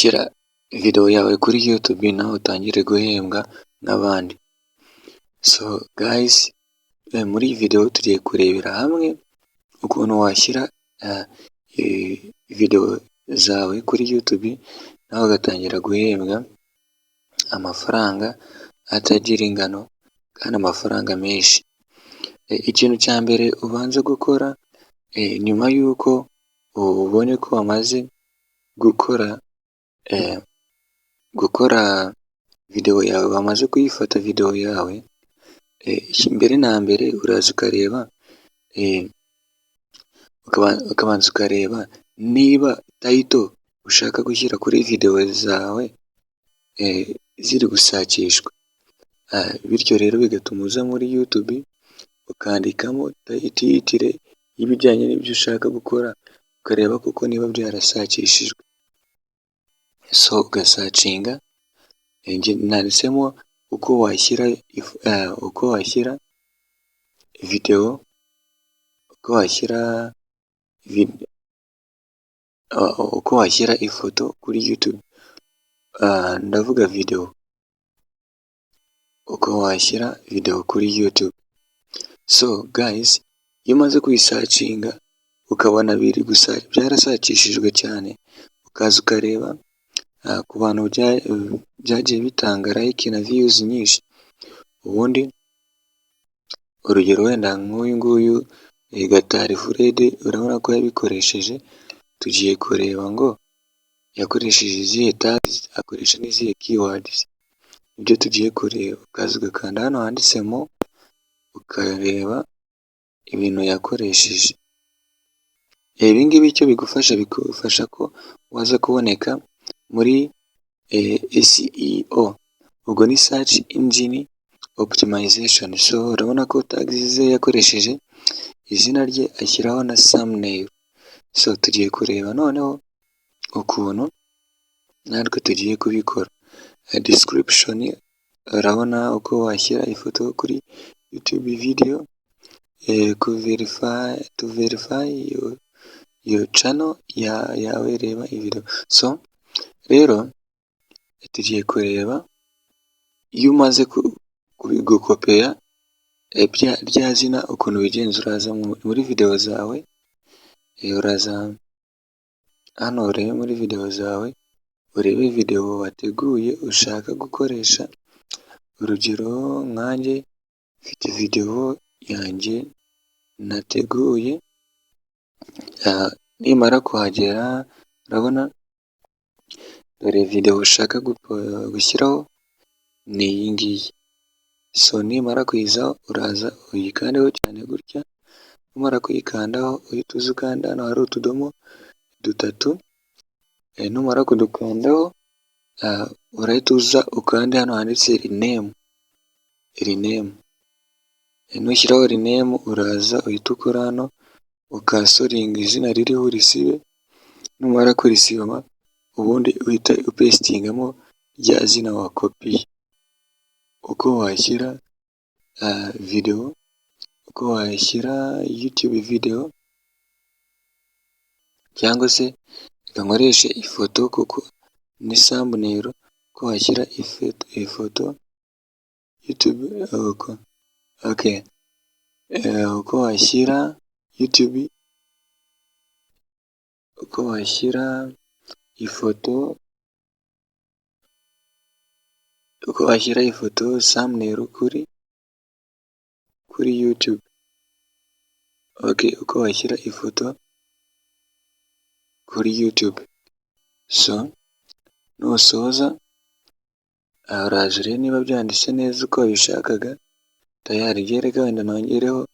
Shyira video yawe kuri YouTube nawe utangire guhembwa nk'abandi. So guys, muri iyi video tugiye kurebera hamwe ukuntu washyira video zawe kuri YouTube nawe ugatangira guhembwa amafaranga atagira ingano kandi amafaranga menshi. Ikintu cya mbere ubanza gukora nyuma y'uko ubonye ko wamaze gukora video yawe, wamaze kuyifata video yawe, mbere na mbere uraza ukareba ukabanza ukareba niba title ushaka gushyira kuri video zawe ziri gusakishwa, bityo rero bigatuma uza muri YouTube ukandikamo title y'ibijyanye n'ibyo ushaka gukora, ukareba kuko niba byarasakishijwe. So ugasacinga, nanditsemo uko washyira video, uko washyira ifoto kuri YouTube, ndavuga video, uko washyira video kuri YouTube. So guys, iyo umaze kuyisacinga ukabona biri gusa byarasakishijwe cyane, ukaza ukareba ku bantu byagiye bitanga like na views nyinshi, ubundi urugero wenda nk'uyu nguyu Gatari Fred, urabona ko yabikoresheje. Tugiye kureba ngo yakoresheje izihe tags, akoresha n'izihe keywords, ibyo tugiye kureba. Ukaza ugakanda hano handitsemo ukareba ibintu yakoresheje. Ibi ngibi icyo bigufasha ko waza kuboneka muri SEO, ubwo ni search engine optimization. So urabona ko tags ze yakoresheje izina rye ashyiraho na thumbnail. So tugiye kureba noneho ukuntu natwe tugiye kubikora. Description, urabona uko washyira ifoto kuri YouTube video, to verify your channel yawe, reba video. So rero tugiye kureba iyo umaze gukopeya rya zina ukuntu bigenza. Uraza muri video zawe, uraza hano urebe muri video zawe, urebe video wateguye ushaka gukoresha. Urugero nkanjye mfite video yanjye nateguye, nimara kuhagera urabona dore video ushaka gushyiraho ni iyi ngiyi. So nimara kuyizaho uraza uyikandeho cyane gutya, numara kuyikandaho uhita uza ukanda hano hari utudomo dutatu, numara kudukandaho urahita uza ukande hano handitse rename. Nushyiraho rename uraza uhita ukora hano ukasoringa izina ririho urisibe, numara kurisiba ubundi uhita upestingamo rya zina wakopiye. Uko washyira video, uko washyira YouTube video, cyangwa se nkoreshe ifoto kuko ni thumbnail, uko washyira ifoto YouTube, uko washyira YouTube, uko washyira ifoto thumbnail kuri YouTube. Uko washyira ifoto kuri YouTube. So nusoza uraje rero niba byanditse neza uko wabishakaga tayari, gereka wenda nongereho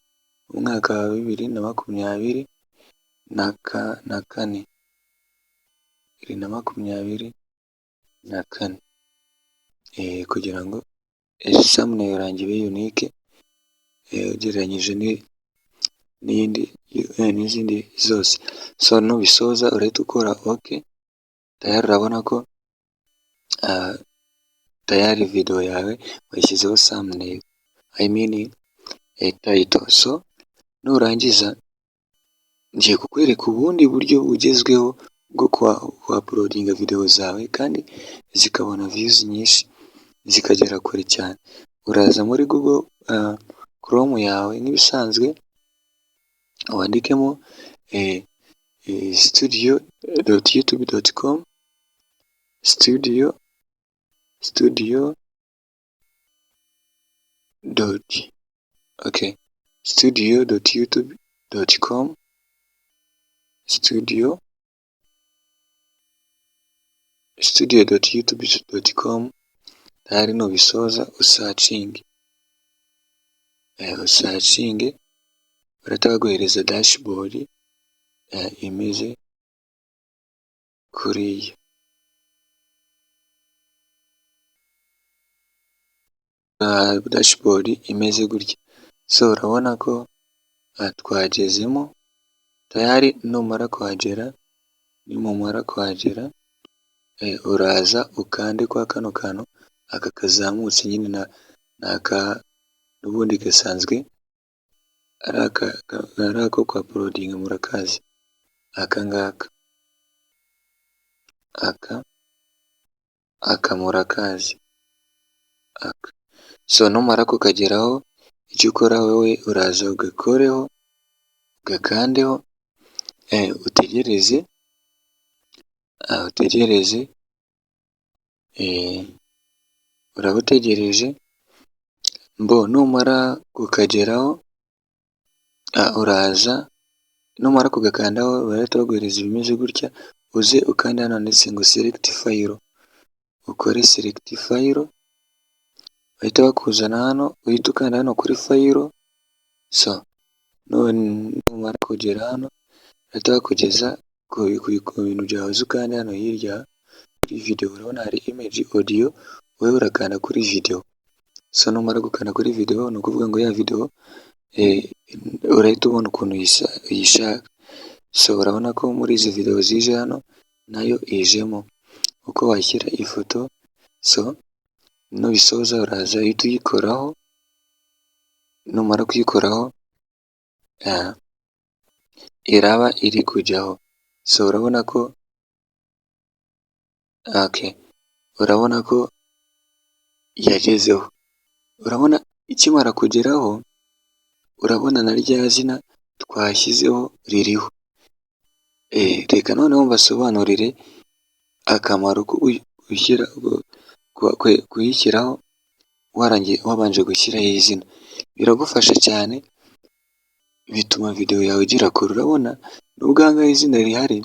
umwaka wa 2024 kugira ngo thumbnail yanjye ibe unique ugereranyije n'izindi zose. So nubisoza urahita ukora tayari, urabona ko tayari video yawe wayishyizeho thumbnail, title. So nurangiza ngiye kukwereka ubundi buryo bugezweho bwo uploadinga video zawe kandi zikabona views nyinshi zikagera kure cyane. Uraza muri Google Chrome yawe nk'ibisanzwe wandikemo studio.youtube.com studio.youtube.com studio.youtube.com tayari nubisoza usacinge barahita baguhereza dashboard imeze kuriya. Dashboard imeze gutya. So urabona ko twagezemo tayari. Nimumara kuhagera uraza ukande kwa kano kantu aka kazamutse nyine naka n'ubundi gasanzwe ari ako kwa uploading murakazi. Aka ngaka aka murakazi aka. So numara kukageraho icyo ukora wowe uraza ugakoreho ugakandeho utegereze uraba utegereje numara kukageraho uraza numara kugakandaho barahita baguhereza ibimeze gutya. Uze ukanda hano handitse ngo select file, ukore select file, bahita bakuzana hano uhita ukanda hano kuri file. So numara kugera hano bahita bakugeza ku bintu byawe. Ukanda hano hirya kuri video urabona hari image audio, wowe urakanda kuri video. So numara gukanda kuri video ni ukuvuga ngo ya video urahita ubona ukuntu uyishaka. So urabona ko muri izi video zije hano nayo ijemo uko washyira ifoto. So nubisoza uraza uhita uyikoraho. Numara kuyikoraho iraba iri kujyaho. So urabona ko urabona ko yagezeho. Urabona ikimara kugeraho urabona na rya zina twashyizeho ririho. Reka noneho mbasobanurire akamaro ko kuyishyiraho wabanje gushyiraho izina. Biragufasha cyane, bituma video yawe igira kure. Urabona nubwo aha ngaha izina rihari,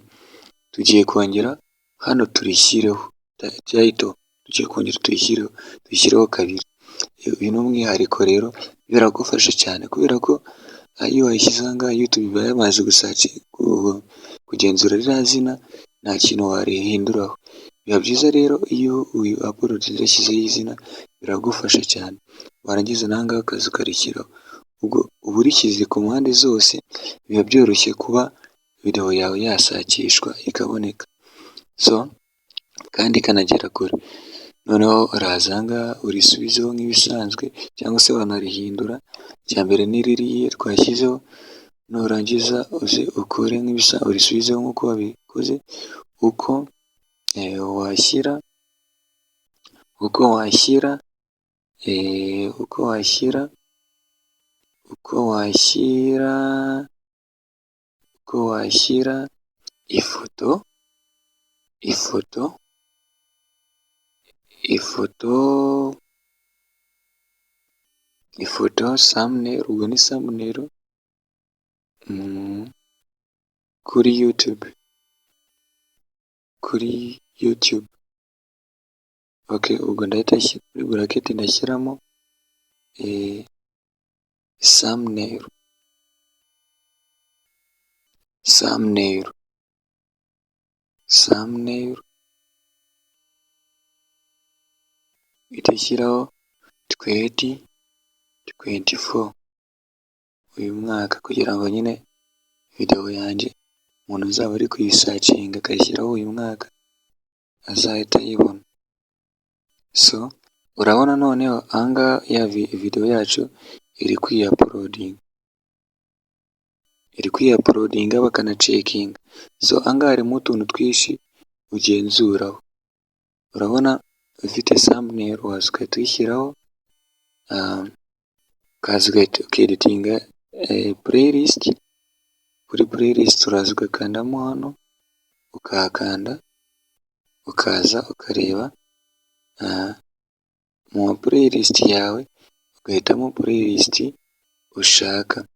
tugiye kongera hano turishyireho title, tugiye kongera tuyishyireho kabiri. Uyu ni umwihariko rero, biragufasha cyane kubera ko iyo wayishyize aha ngaha YouTube iba yamaze kugenzura ririya zina, nta kintu warihinduraho. Biba byiza rero iyo uyu upload yashyizeho izina, biragufasha cyane. Warangiza n'aha ngaha ukaza ukarishyiraho. Ubwo uba urishyize ku mpande zose, biba byoroshye kuba video yawe yasakishwa ikaboneka. So kandi ikanagera kure. Noneho uraza aha ngaha urisubizeho nk'ibisanzwe cyangwa se wanarihindura. Irya mbere ni ririya twashyizeho, nurangiza uze ukore nk'ibisanzwe urisubizeho nk'uko wabikoze. Uko washyira ifoto thumbnail, ubwo ni thumbnail kuri YouTube. Ubwo ndahita muri bracket ndashyiramo thumbnail itashyiraho 2024 uyu mwaka, kugira ngo nyine video yanjye umuntu uzaba ari kuyisacinga akayishyiraho uyu mwaka azahita ayibona. So urabona noneho aha ngaha ya video yacu iri kwiuploading. iri kwiapulodinga bakanacekinga. So ahangaha harimo utuntu twinshi ugenzuraho. Urabona ufite thumbnail waza ugahita uyishyiraho, ukaza ugahita ukeditinga playlist. Kuri playlist uraza ugakandamo hano, ukahakanda, ukaza ukareba mu playlist yawe, ugahitamo playlist ushaka.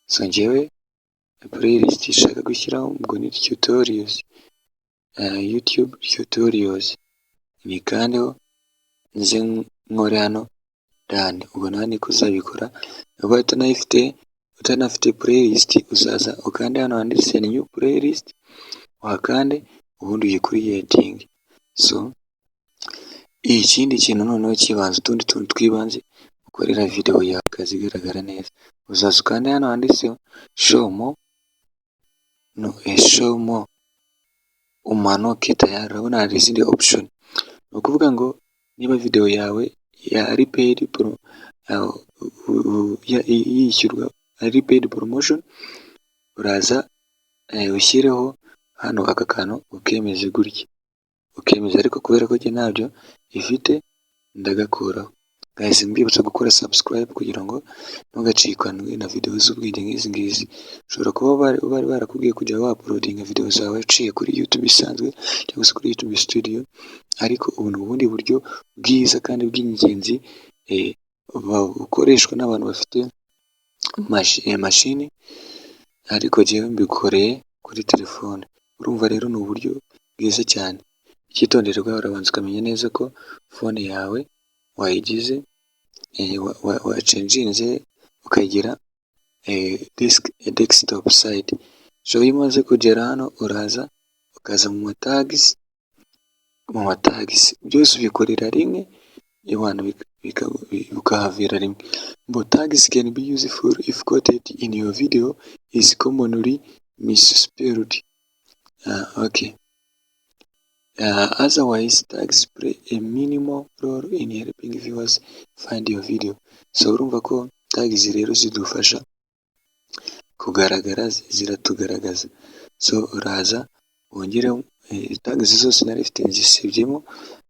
So njyewe playlist ishaka gushyiraho ubwo ni tutorials, YouTube tutorials. Nikandeho nze nkore hano done. Ubwo nawe niko uzabikora. Ubaye utanafite playlist uzaza ukande hano handitse new playlist, wakande ubundi uyikuriyetinge. So ikindi kintu noneho kibanza, utundi tuntu twibanze ukorera video yawe ikazigaragara neza, uzaza ukande hano handitseho show more umanuke tayari. Urabona hari izindi option. Ni ukuvuga ngo niba video yawe ari paid yishyurwa ari paid promotion, uraza ushyireho hano aka kantu ukemeze gutya, ukemeza. Ariko kubera ko njye ntabyo ifite ndagakuraho. Guys, mbibutsa gukora subscribe kugira ngo ntugacikanwe na video z'ubwenge nk'izi ngizi. Ushobora kuba bari barakubwiye kujya wa-uploadinga video zawe uciye kuri YouTube isanzwe cyangwa se kuri YouTube studio, ariko ubu ni ubundi buryo bwiza kandi bw'ingenzi bukoreshwa n'abantu bafite mashini, ariko njyewe mbikoreye kuri telefone. Urumva rero ni uburyo bwiza cyane. Icyitonderwa, urabanza ukamenya neza ko phone yawe wayigize wacenjinze ukagira desktop side. So iyo umaze kugera hano uraza ukaza mu matags byose ubikorera rimwe, abantu bikahavira rimwe. But tags can be useful if quoted in your video is commonly misspelled. Okay. Otherwise, tags play a minimal role in helping viewers find your video. So urumva ko tags rero zidufasha kugaragara, ziratugaragaza. So uraza wongere tags zose nari mfite nzisibyemo,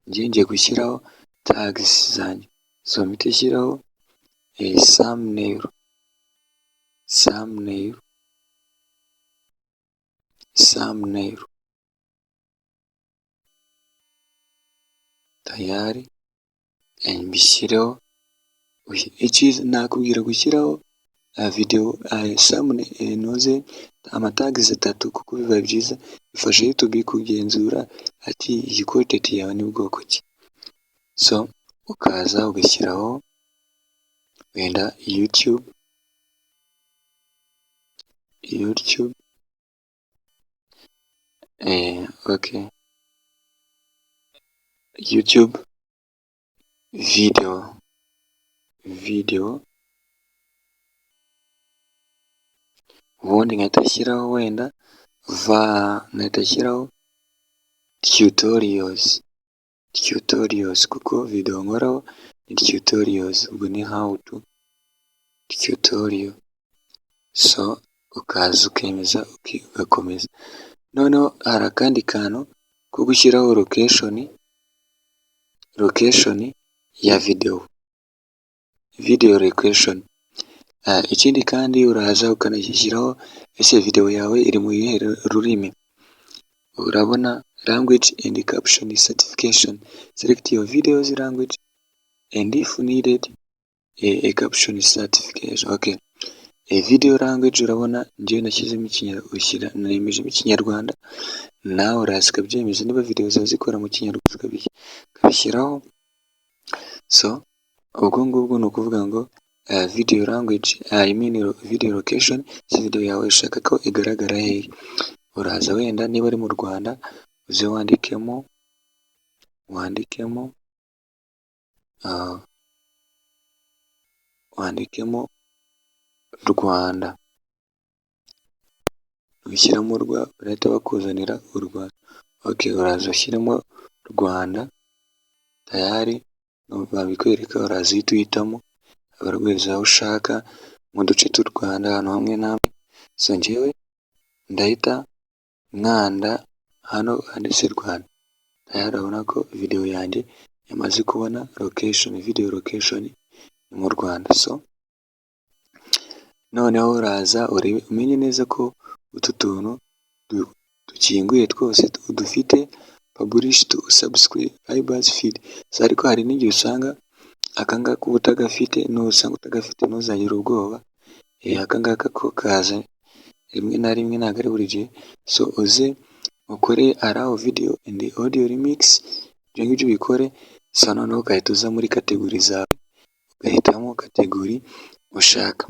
ngiye gushyiraho tags zanjye. So mpite shyiraho thumbnail tayari, mbishyireho. Icyiza nakubwira gushyiraho video noze amatags 3 kuko biba byiza, bifasha YouTube kugenzura ati iyi content yawe ni bwoko ki. So ukaza ugashyiraho wenda YouTube okay, YouTube video ubundi nkahita ashyiraho wenda nkahita ashyiraho tutorials kuko video nkoraho ni tutorials. Ubwo ni how to tutorial. So ukaza ukemeza ugakomeza. Noneho hari akandi kantu ko gushyiraho location ya video location. Ikindi kandi uraza ukanashyiraho ese video yawe iri mu iyihe rurimi. Urabona language and caption certification. Select your video's language and if needed a caption certification. Okay. Video language urabona njyewe nashyizemo nemejemo Ikinyarwanda, nawe uraza ukabyemeza niba video zawe zikora mu Kinyarwanda ukabishyiraho. So ubwo ngubwo ni ukuvuga ngo video language, video location, video yawe ushaka ko igaragara hehe. Uraza wenda niba ari mu Rwanda uze wandikemo Rwanda, ushyiramo barahita bakuzanira u Rwanda. Okay, uraza ushyiramo Rwanda tayari, babikwereka. Uraza uhita uhitamo abarweza aho ushaka mu duce tw'u Rwanda, ahantu hamwe n'amwe so njyewe ndahita nkanda hano handitse Rwanda, urabona ko video yanjye yamaze kubona location, video location ni mu Rwanda. So noneho uraza urebe umenye neza ko utu tuntu dukinguye twose dufite publish to subscribers feed. So ariko hari n'igihe usanga akangaka uba utagafite, n'usanga utagafite ntuzagire ubwoba, akangaka ko kaza rimwe na rimwe ntabwo ari buri gihe. So uze ukore allow video and audio remix, ibyo ngibyo ubikore. So noneho ugahita uza muri kategori zawe ugahitamo kategori ushaka.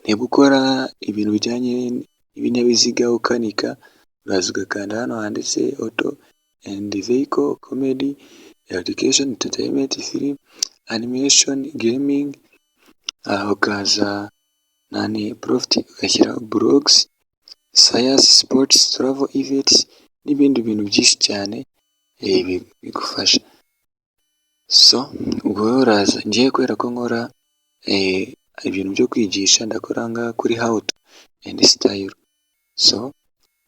Niba ukora ibintu bijyanye n'ibinyabiziga ukanika, uraza ugakanda hano handitse auto and vehicle, comedy, education, entertainment, film, animation, gaming, ukaza profit ugashyira blogs, science, sports, travel, events n'ibindi bintu byinshi cyane bigufasha. So ubwo uraza, ngiye kubera ko nkora ibintu byo kwigisha, ndakora ngaha kuri how to and style. So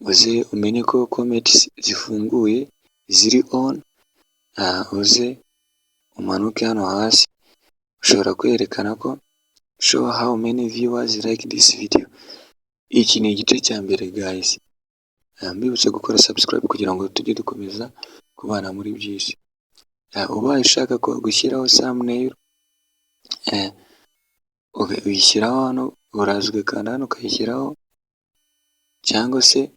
uze umenye ko comments zifunguye ziri on, uze umanuke hano hasi, ushobora kwerekana ko show how many viewers like this video. Iki ni igice cya mbere guys, mbibutse gukora subscribe kugira ngo tujye dukomeza kubana muri byinshi. Ubaye ushaka gushyiraho thumbnail, uyishyiraho hano, uraza ugakanda hano ukayishyiraho, cyangwa se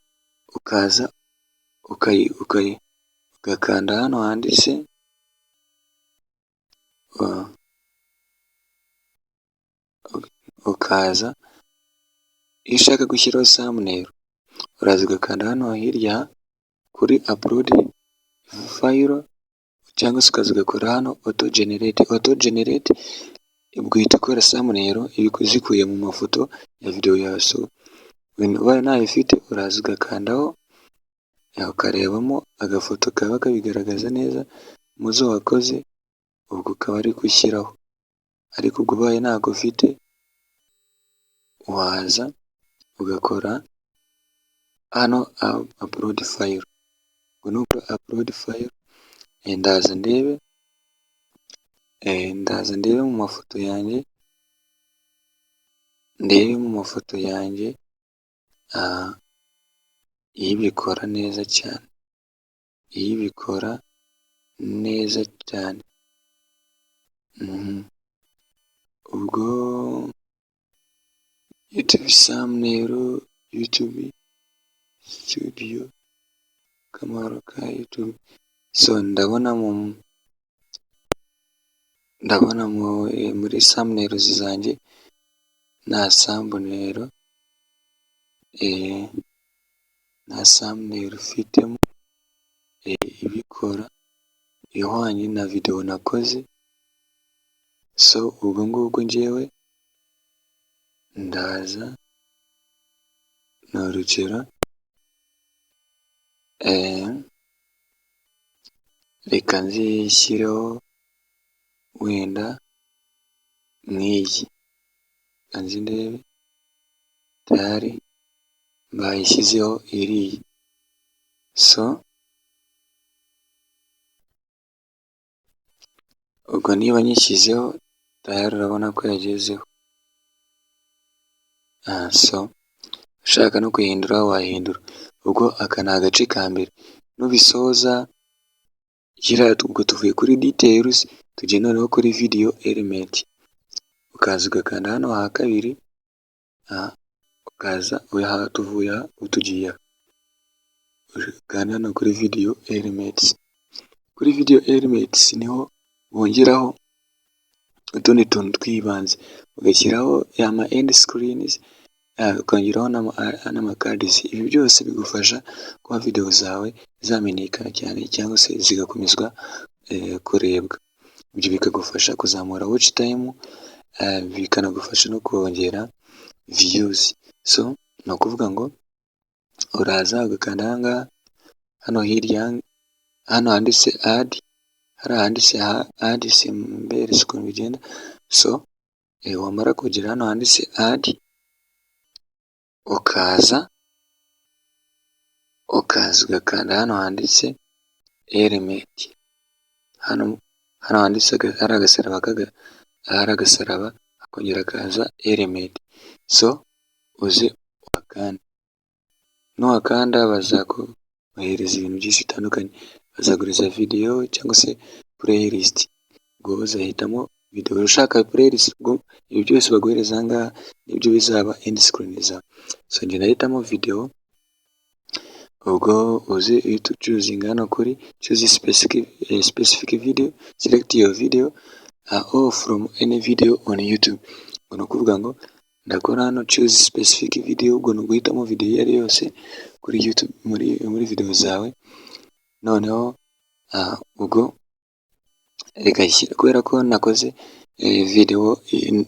ukaza ugakanda hano handitse ukaza, iyo ushaka gushyiraho thumbnail uraza ugakanda hano hirya kuri upload file, cyangwa se ukaza ugakora hano auto generate ubwita ukora thumbnail zikuye mu mafoto ya video yawe. So ubaye nayo ufite uraza ugakandaho ukarebamo agafoto kaba kabigaragaza neza mu zo wakoze, ubwo ukaba ari gushyiraho. Ariko ubwo ubaye ntabwo ufite, waza ugakora hano upload file. Ubwo nuko upload file, ndaza ndebe mu mafoto yanjye, iyo ibikora neza cyane, ubwo YouTube thumbnail, YouTube studio, akamaro ka YouTube. So ndabona muri thumbnails zanjye nta thumbnail ufitemo ibikora ihwanye na video nakoze. So ubwo ngubwo njyewe ndaza, ni urugero, reka nzishyireho wenda nk'iyi, kanzi ndebe, tayari bayishyizeho iriya. So ubwo niba nyishyizeho tayari urabona ko yagezeho. So ushaka no kuyihindura wahindura. Ubwo aka ni agace ka mbere. Nubisoza ubwo tuvuye kuri details, tujye noneho kuri video element. Ukaza ugakanda hano ha kabiri, ukaza tuvuye aha utugiye ugakanda hano kuri video elements. Kuri video elements niho wongeraho utundi tuntu twibanze, ugashyiraho ama end screens, ukongeraho n'amacards. Ibi byose bigufasha kuba video zawe zamenyekana cyane, cyangwa se zigakomezwa kurebwa. Ibyo bikagufasha kuzamura watch time, bikanagufasha no kongera views. So ni ukuvuga ngo uraza ugakanda ahangaha, hano hirya, hano handitse add, hariya handitse add, simberetse ukuntu bigenda. So wamara kugera hano handitse add, ukaza ugakanda hano handitse element, hano handitse hari agasaraba akongera akaza element, so uze uhakanda, nuhakanda bazakohereza ibintu byinshi bitandukanye, bazaguriza video cyangwa se playlist, ubwo uzahitamo video ushaka playlist, ubwo ibi byose baguhereza aha ngaha nibyo bizaba end screen zawe. So njye nahitamo video, ubwo uze uhita choosing hano kuri choose specific video, select your video or from any video on YouTube. Ubwo ni ukuvuga ngo ndakora hano choose specific video, ubwo ni uguhitamo video iyo ari yose kuri YouTube, muri video zawe, noneho ubwo reka kubera ko nakoze video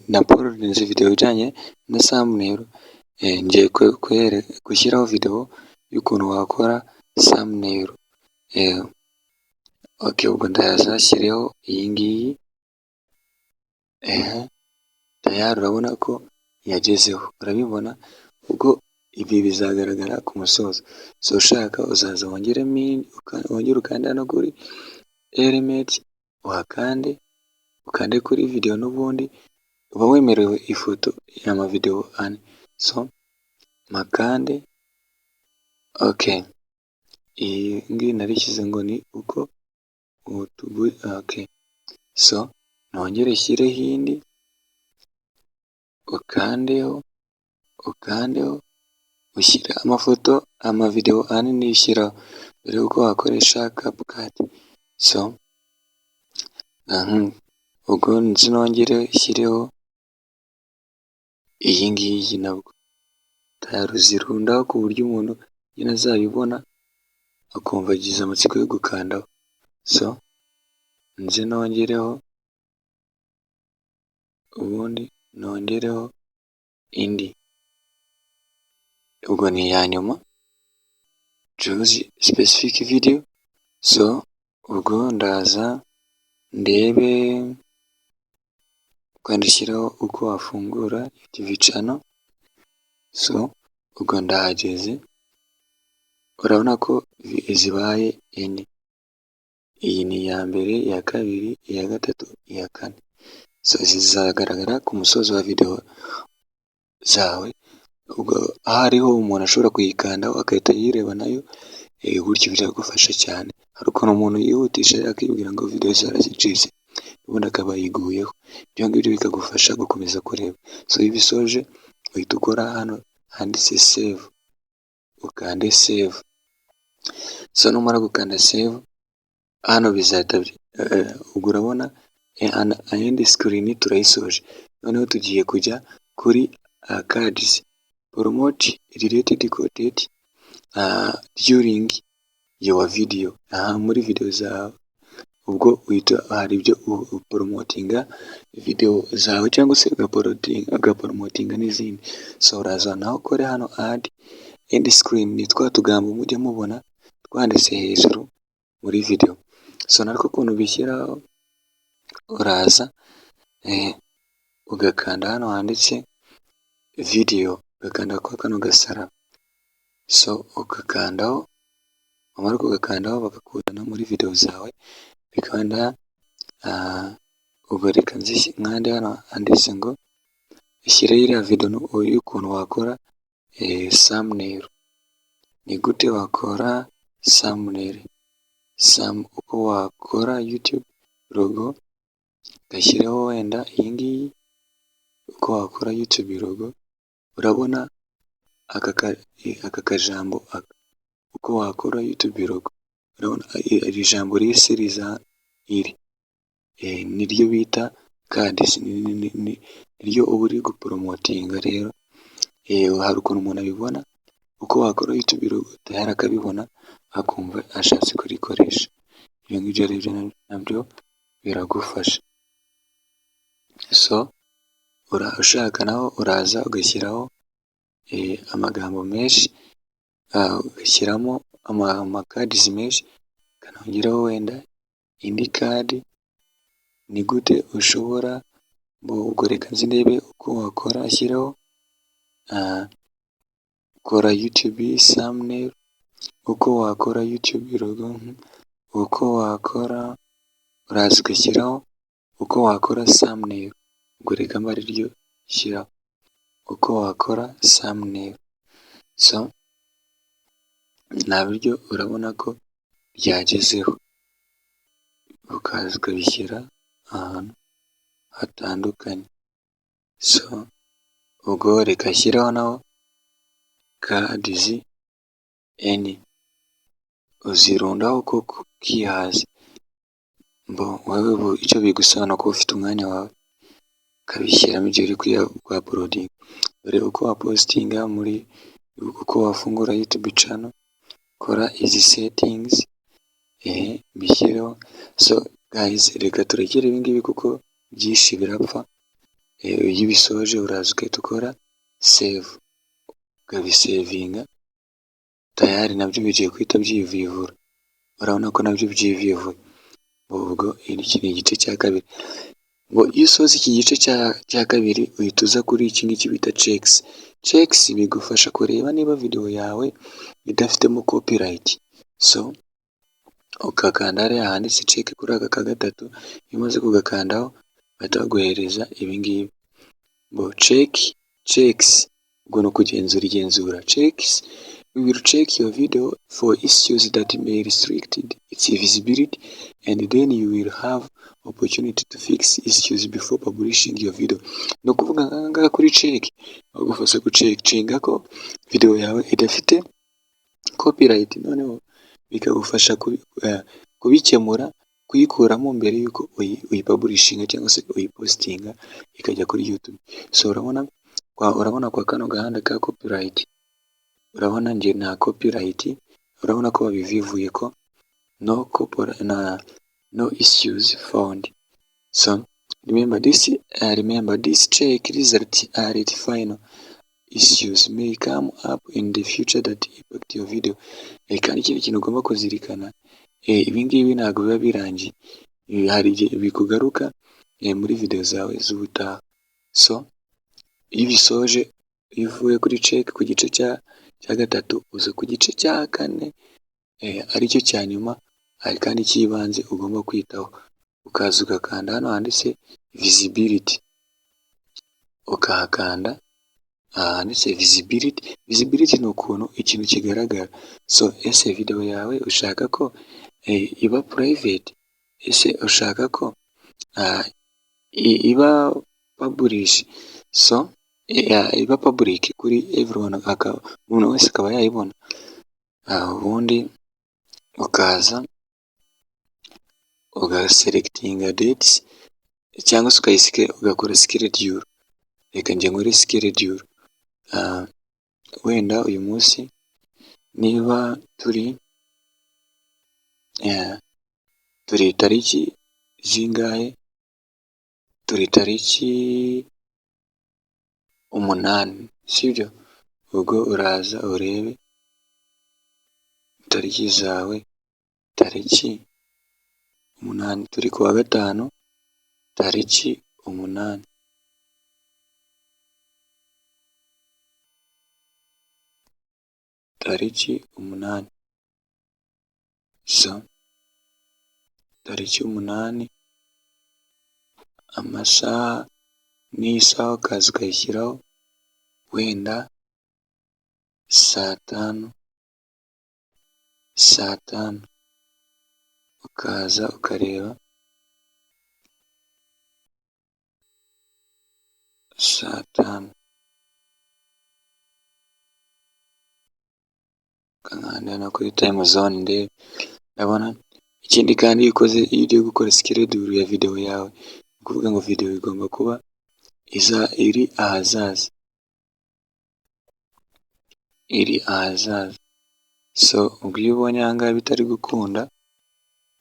na uploadinze video ijyanye na thumbnail, ngiye gushyiraho video y'ukuntu wakora thumbnail. Okay, ubwo ndazashyireho iyi ngiyi, tayari urabona ko yagezeho, urabibona, ubwo ibi bizagaragara ku musozo. So ushaka uzaza wongere ukande hano kuri element, ukande kuri video, n'ubundi uba wemerewe ifoto y'amavideo ane, so makande. Okay, iyi ngiyi narishyize ngo ni uko okay, so nongere shyireho indi, ukandeho ushyira amafoto amavideo ane nishyiraho mbere yuko wakoresha CapCut. So ubwo nongere shyireho iyi ngiyi, nabwo tayaruzirundaho ku buryo umuntu nyine azabibona akumva agize amatsiko yo gukandaho. So nongereho, ubundi nongereho indi, ubwo ni iya nyuma, choose specific video. So ubwo ndaza ndebe kwandikiraho uko wafungura TV channel. So ubwo ndahageze, urabona ko zibaye enye, iyi ni iya mbere, iya kabiri, iya gatatu, iya kane. So zizagaragara ku musozo wa video zawe, ubwo hariho umuntu ashobora kuyikandaho agahita yireba nayo, gutyo biragufasha cyane. Hari ukuntu umuntu yihutisha akibwira ngo video zarazicitse, ubundi akaba yiguyeho, ibyo ngibyo bikagufasha gukomeza kureba. So iyo ubisoje uhita ukora hano handitse save, ukande save. So numara gukanda save, hano bizahita ubwo urabona end screen turayisoje, noneho tugiye kujya kuri cards, promote related content during your video, muri video zawe, ubwo uhita hari ibyo uporomotinga video zawe cyangwa se ugaporomotinga n'izindi. So uraza naho ukore hano add end screen, ni twa tugambo mujya mubona twanditse hejuru muri video. So narwo ukuntu bishyiraho, uraza ugakanda hano handitse video, ugakanda kwa kano gasaraba, so ugakandaho, wamara kugakandaho bakakuzana muri video zawe, bikanda ubwo reka nkande hano handitse ngo ishyireho iriya video y'ukuntu wakora thumbnail. Ni gute wakora thumbnail, uko wakora YouTube logo, gashyiraho wenda iyi ngiyi, uko wakora YouTube logo. Urabona aka kajambo uko wakora YouTube logo, urabona iri jambo risi riza iri niryo bita cards, niryo uba uri guporomotinga. Rero hari ukuntu umuntu abibona uko wakora YouTube logo, tayari akabibona akumva ashatse kurikoresha. Ibyo ngibyo rero nabyo biragufasha. So ushaka naho uraza ugashyiraho amagambo menshi, ugashyiramo amakadizi menshi, ukanongeraho wenda indi kadi. Ni gute ushobora ubwo reka nzi ndebe uko wakora, ashyiraho ukora YouTube thumbnail, uko wakora YouTube logo, uko wakora uraza ugashyiraho uko wakora thumbnail, ubwo reka mbe ari ryo shyiraho uko wakora thumbnail. So nabyo urabona ko byagezeho, ukaza ukabishyira ahantu hatandukanye. So ubwo reka shyiraho naho kadizi enye uzirundaho koko ukihaza. Wowe icyo bigusaba kuba ufite umwanya wawe ukabishyiramo igihe uri kuyaporodinga. Dore uko wapositinga muri uko wafungura YouTube channel, kora izi settings mbishyireho. So guys, reka turekere ibi ngibi kuko byinshi birapfa. Iyo ubisoje uraza ugahita ukora save, ukabisevinga tayari, nabyo bigiye guhita byivivura. Urabona ko nabyo byivivuye. Ubwo iki ni igice cya kabiri. Ngo iyo usoza iki gice cya kabiri uhita uza kuri iki ngiki bita checks bigufasha kureba niba video yawe idafitemo copyright. So ukakanda hariya handitse check kuri aka ka gatatu, iyo umaze kugakandaho bahita baguhereza ibi ngibi. Checks ubwo ni ukugenzura igenzura. Checks: we will check your video for issues that may restrict its visibility, and then you will have opportunity to fix issues before publishing your video. Ni ukuvuga ngaha kuri check bagufasha gucekinga ko video yawe idafite copyright, noneho bikagufasha kubikemura, kuyikuramo mbere y'uko uyipublishinga cyangwa se uyipostinga ikajya kuri YouTube. So urabona kwa kano gahanda ka copyright, urabona njye nta copyright, urabona ko babivivuye ko no issues found. So remember this check results are at final. Issues may come up in the future that impact your video. Kandi ikindi kintu ugomba kuzirikana, ibi ngibi ntabwo biba birangiye, hari igihe bikugaruka muri video zawe z'ubutaha. So iyo ubisoje, iyo uvuye kuri check ku gice cya gatatu, uza ku gice cya kane aricyo cya nyuma, hari kandi cy'ibanze ugomba kwitaho. Ukaza ugakanda hano handitse visibility, ukahakanda handitse visibility. Visibility ni ukuntu ikintu kigaragara. So ese video yawe ushaka ko iba private, ese ushaka ko iba publish, so iba public kuri everyone, umuntu wese akaba yayibona. Ubundi ukaza ugaselectinga dates cyangwa se ugakora schedule. Reka njye nkore schedule. Wenda uyu munsi niba turi tariki zingahe, turi tariki 8, sibyo? Ubwo uraza urebe tariki zawe, tariki 8, turi kuwa gatanu, tariki 8, tariki 8. So tariki 8, amasaha n'isaha ukaza ukayishyiraho, wenda saa 5, ukaza ukareba saa 5, ukankanda no kuri time zone ndebe. Ndabona ikindi kandi iyo ugiye gukora schedule ya video yawe, ni ukuvuga ngo video igomba kuba iri ahazaza. So ubwo iyo ubonye aha ngaha bitari gukunda,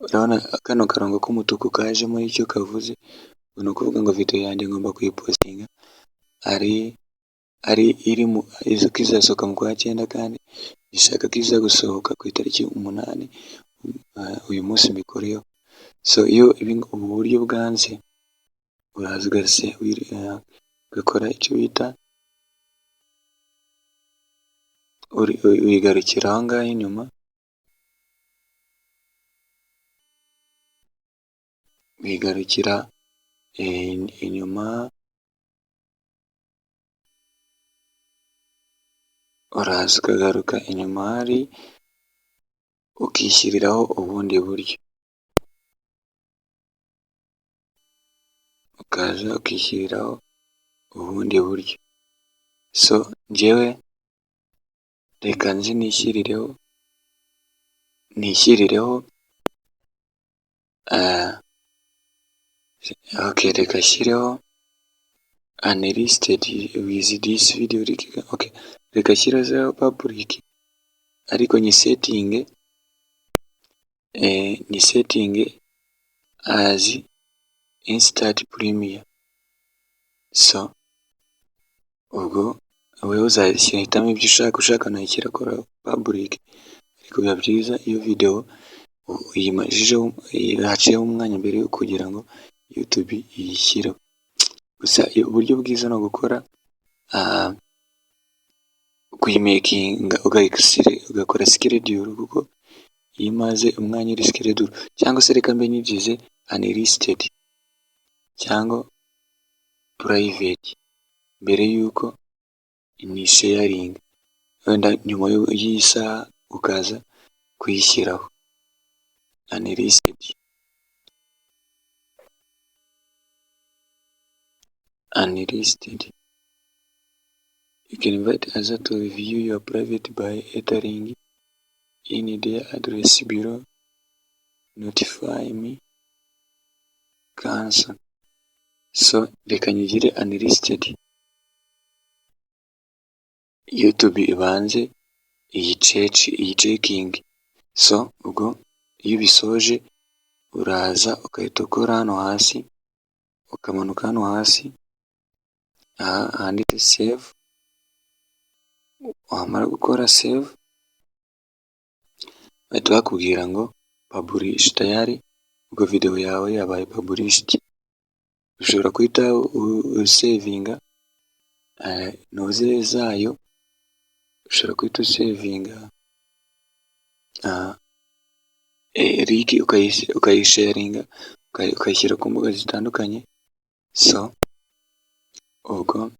urabona kano karongo k'umutuku kajemo icyo kavuze, ni ukuvuga ngo video yanjye ngomba kuyipostinga ko izasohoka mu kwa 9, kandi ishaka ko iza gusohoka ku itariki 8 uyu munsi mbikoreho. So iyo ubu buryo bwanze, uraza ugakora icyo bita wigarukira aho ngaho inyuma, wigarukira inyuma, uraza ukagaruka inyuma hari ukishyiriraho ubundi buryo, ukaza ukishyiriraho ubundi buryo. So njyewe reka nzi nishyirireho okay, reka shyireho unlisted with this video, okay, reka shyireho public ariko nyisetinge as instant premier. So ubwo wowe uzahitamo ibyo ushaka nayishyira kora public, ariko biba byiza iyo video uyimajijeho haciyeho umwanya mbere yo kugira ngo YouTube iyishyireho. Gusa uburyo bwiza no gukora kuyimakinga ugakora schedule, kuko iyo imaze umwanya uri schedule, cyangwa se reka mbe nyigize unlisted cyangwa private mbere yuko ni sharing, wenda nyuma y'isaha ukaza kuyishyiraho unlisted. You can invite others to review your private by entering in their address below. Notify me, cancel. So reka nyigire unlisted, YouTube ibanze iyi checking. So ubwo iyo ubisoje uraza ugahita ukora hano hasi, ukamanuka hano hasi handitse save. Wamara gukora save bahita bakubwira ngo publish tayari, ubwo video yawe yabaye published. Ushobora guhita usavinga noze zayo, ushobora guhita usavinga link ukayisharinga ukayishyira ku mbuga zitandukanye. So ubwo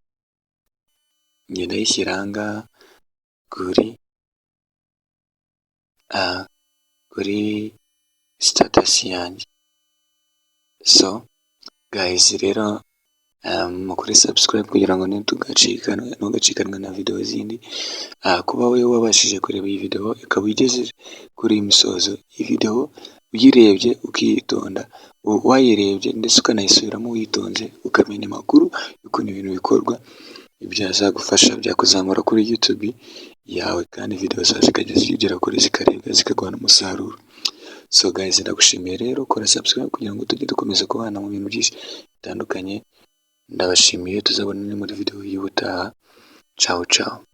njye ndayishyira aha ngaha kuri status yanjye. So guys, rero mukore subscribe kugira ngo ntugacikanwe na video zindi. Kuba wowe wabashije kureba iyi video ikaba ugeze kuri iyi misozo, iyi video uyirebye ukitonda, wayirebye ndetse ukanayisubiramo witonze, ukamenya amakuru y'ukuntu ibintu bikorwa, byazagufasha, byakuzamura kuri YouTube yawe, kandi video zawe zikajya zigera kure zikarebwa zikaguha n'umusaruro. So guys, ndagushimiye rero, kora subscribe kugira ngo tujye dukomeza kubana mu bintu byinshi bitandukanye. Ndabashimiye, tuzabona muri video y'ubutaha. Ciao ciao.